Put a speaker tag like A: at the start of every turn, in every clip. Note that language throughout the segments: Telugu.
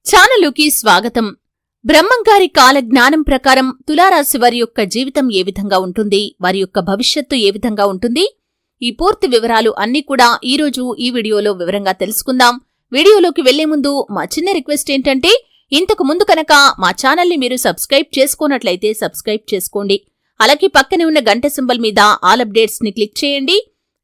A: ఛానలుకి స్వాగతం. బ్రహ్మంగారి కాల జ్ఞానం ప్రకారం తులారాశి వారి యొక్క జీవితం ఏ విధంగా ఉంటుంది, వారి యొక్క భవిష్యత్తు ఏ విధంగా ఉంటుంది, ఈ పూర్తి వివరాలు అన్నీ కూడా ఈరోజు ఈ వీడియోలో వివరంగా తెలుసుకుందాం. వీడియోలోకి వెళ్లే ముందు మా చిన్న రిక్వెస్ట్ ఏంటంటే, ఇంతకు ముందు కనుక మా ఛానల్ని మీరు సబ్స్క్రైబ్ చేసుకోనట్లయితే సబ్స్క్రైబ్ చేసుకోండి. అలాగే పక్కనే ఉన్న గంట సింబల్ మీద ఆల్ అప్డేట్స్ ని క్లిక్ చేయండి.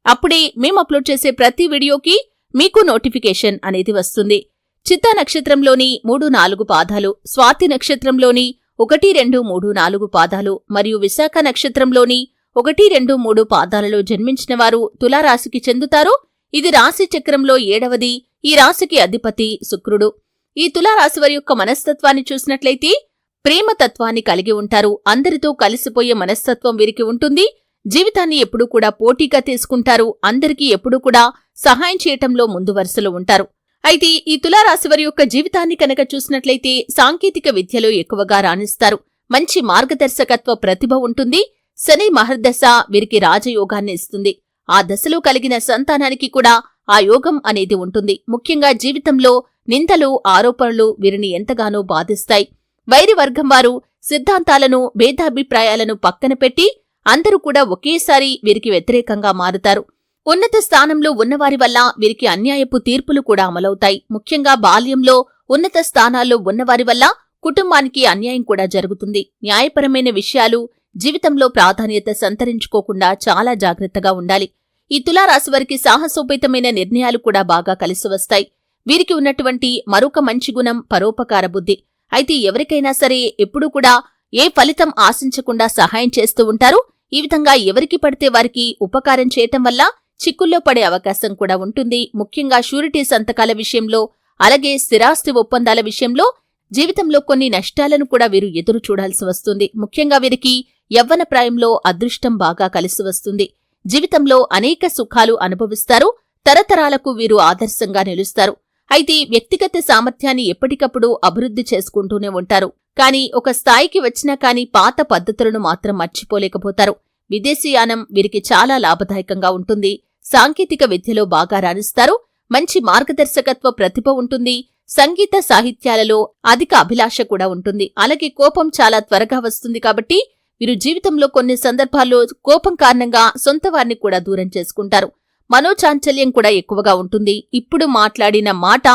A: అప్పుడే మేము అప్లోడ్ చేసే ప్రతి వీడియోకి మీకు నోటిఫికేషన్ అనేది వస్తుంది. చిత్తా నక్షత్రంలోని 3-4 పాదాలు, స్వాతి నక్షత్రంలోని 1-2-3-4 పాదాలు మరియు విశాఖ నక్షత్రంలోని 1-2-3 పాదాలలో జన్మించిన వారు తులారాశికి చెందుతారు. ఇది రాశి చక్రంలో 7వది. ఈ రాశికి అధిపతి శుక్రుడు. ఈ తులారాశి వారి యొక్క మనస్తత్వాన్ని చూసినట్లయితే ప్రేమతత్వాన్ని కలిగి ఉంటారు. అందరితో కలిసిపోయే మనస్తత్వం వీరికి ఉంటుంది. జీవితాన్ని ఎప్పుడూ కూడా పోటీగా తీసుకుంటారు. అందరికీ ఎప్పుడూ కూడా సహాయం చేయటంలో ముందు వరుసలో ఉంటారు. అయితే ఈ తులారాశి వారి యొక్క జీవితాన్ని కనుక చూసినట్లయితే సాంకేతిక విద్యలో ఎక్కువగా రాణిస్తారు. మంచి మార్గదర్శకత్వ ప్రతిభ ఉంటుంది. శని మహర్దశ వీరికి రాజయోగాన్ని ఇస్తుంది. ఆ దశలో కలిగిన సంతానానికి కూడా ఆ యోగం అనేది ఉంటుంది. ముఖ్యంగా జీవితంలో నిందలు, ఆరోపణలు వీరిని ఎంతగానో బాధిస్తాయి. వైరి వర్గం వారు సిద్ధాంతాలను, భేదాభిప్రాయాలను పక్కన పెట్టి అందరూ కూడా ఒకేసారి వీరికి వ్యతిరేకంగా మారుతారు. ఉన్నత స్థానంలో ఉన్నవారి వల్ల వీరికి అన్యాయపు తీర్పులు కూడా అమలవుతాయి. ముఖ్యంగా బాల్యంలో ఉన్నత స్థానాల్లో ఉన్నవారి వల్ల కుటుంబానికి అన్యాయం కూడా జరుగుతుంది. న్యాయపరమైన విషయాలు జీవితంలో ప్రాధాన్యత సంతరించుకోకుండా చాలా జాగ్రత్తగా ఉండాలి. ఈ తులారాశి వారికి సాహసోపేతమైన నిర్ణయాలు కూడా బాగా కలిసి వస్తాయి. వీరికి ఉన్నటువంటి మరొక మంచి గుణం పరోపకార బుద్ధి. అయితే ఎవరికైనా సరే ఎప్పుడూ కూడా ఏ ఫలితం ఆశించకుండా సహాయం చేస్తూ ఉంటారు. ఈ విధంగా ఎవరికి పడితే వారికి ఉపకారం చేయటం వల్ల చిక్కుల్లో పడే అవకాశం కూడా ఉంటుంది. ముఖ్యంగా షూరిటీ సంతకాల విషయంలో, అలాగే స్థిరాస్తి ఒప్పందాల విషయంలో జీవితంలో కొన్ని నష్టాలను కూడా వీరు ఎదురు చూడాల్సి వస్తుంది. ముఖ్యంగా వీరికి యవ్వన ప్రాయంలో అదృష్టం బాగా కలిసి వస్తుంది. జీవితంలో అనేక సుఖాలు అనుభవిస్తారు. తరతరాలకు వీరు ఆదర్శంగా నిలుస్తారు. అయితే వ్యక్తిగత సామర్థ్యాన్ని ఎప్పటికప్పుడు అభివృద్ధి చేసుకుంటూనే ఉంటారు. కానీ ఒక స్థాయికి వచ్చినా కానీ పాత పద్ధతులను మాత్రం మర్చిపోలేకపోతారు. విదేశీయానం వీరికి చాలా లాభదాయకంగా ఉంటుంది. సాంకేతిక విద్యలో బాగా రాణిస్తారు. మంచి మార్గదర్శకత్వ ప్రతిభ ఉంటుంది. సంగీత సాహిత్యాలలో అధిక అభిలాష కూడా ఉంటుంది. అలాగే కోపం చాలా త్వరగా వస్తుంది. కాబట్టి వీరు జీవితంలో కొన్ని సందర్భాల్లో కోపం కారణంగా సొంత వారిని కూడా దూరం చేసుకుంటారు. మనోచాంచల్యం కూడా ఎక్కువగా ఉంటుంది. ఇప్పుడు మాట్లాడిన మాట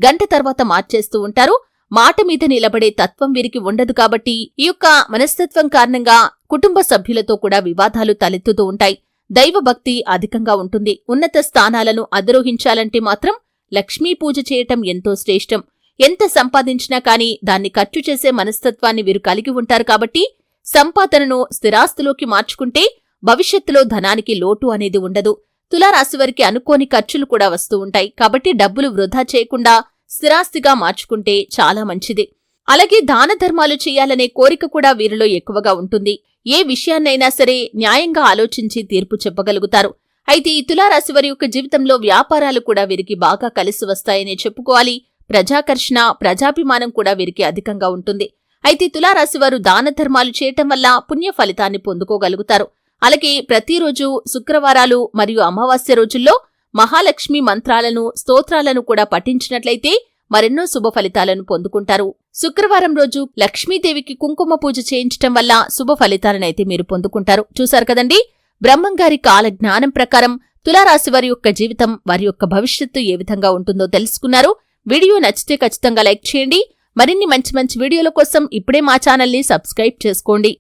A: గంట తర్వాత మార్చేస్తూ ఉంటారు. మాట మీద నిలబడే తత్వం వీరికి ఉండదు. కాబట్టి ఈ యొక్క మనస్తత్వం కారణంగా కుటుంబ సభ్యులతో కూడా వివాదాలు తలెత్తుతూ ఉంటాయి. దైవభక్తి అధికంగా ఉంటుంది. ఉన్నత స్థానాలను అధిరోహించాలంటే మాత్రం లక్ష్మీ పూజ చేయటం ఎంతో శ్రేష్టం. ఎంత సంపాదించినా కానీ దాన్ని ఖర్చు చేసే మనస్తత్వాన్ని వీరు కలిగి ఉంటారు. కాబట్టి సంపాదనను స్థిరాస్తిలోకి మార్చుకుంటే భవిష్యత్తులో ధనానికి లోటు అనేది ఉండదు. తులారాశి వారికి అనుకోని ఖర్చులు కూడా వస్తూ ఉంటాయి. కాబట్టి డబ్బులు వృధా చేయకుండా స్థిరాస్తిగా మార్చుకుంటే చాలా మంచిది. అలాగే దాన ధర్మాలు చేయాలనే కోరిక కూడా వీరిలో ఎక్కువగా ఉంటుంది. ఏ విషయాన్నైనా సరే న్యాయంగా ఆలోచించి తీర్పు చెప్పగలుగుతారు. అయితే ఈ తులారాశి వారి యొక్క జీవితంలో వ్యాపారాలు కూడా వీరికి బాగా కలిసి వస్తాయనే చెప్పుకోవాలి. ప్రజాకర్షణ, ప్రజాభిమానం కూడా వీరికి అధికంగా ఉంటుంది. అయితే తులారాశి వారు దాన ధర్మాలు చేయటం వల్ల పుణ్య ఫలితాన్ని పొందుకోగలుగుతారు. అలాగే ప్రతిరోజు శుక్రవారాలు మరియు అమావాస్య రోజుల్లో మహాలక్ష్మి మంత్రాలను, స్తోత్రాలను కూడా పఠించినట్లయితే మరెన్నో శుభ ఫలితాలను పొందుకుంటారు. శుక్రవారం రోజు లక్ష్మీదేవికి కుంకుమ పూజ చేయించటం వల్ల శుభ ఫలితాలనైతే మీరు పొందుకుంటారు. చూశారు కదండి, బ్రహ్మంగారి కాల జ్ఞానం ప్రకారం తులారాశి వారి యొక్క జీవితం, వారి యొక్క భవిష్యత్తు ఏ విధంగా ఉంటుందో తెలుసుకున్నారు. వీడియో నచ్చితే ఖచ్చితంగా లైక్ చేయండి. మరిన్ని మంచి మంచి వీడియోల కోసం ఇప్పుడే మా ఛానల్ని సబ్స్క్రైబ్ చేసుకోండి.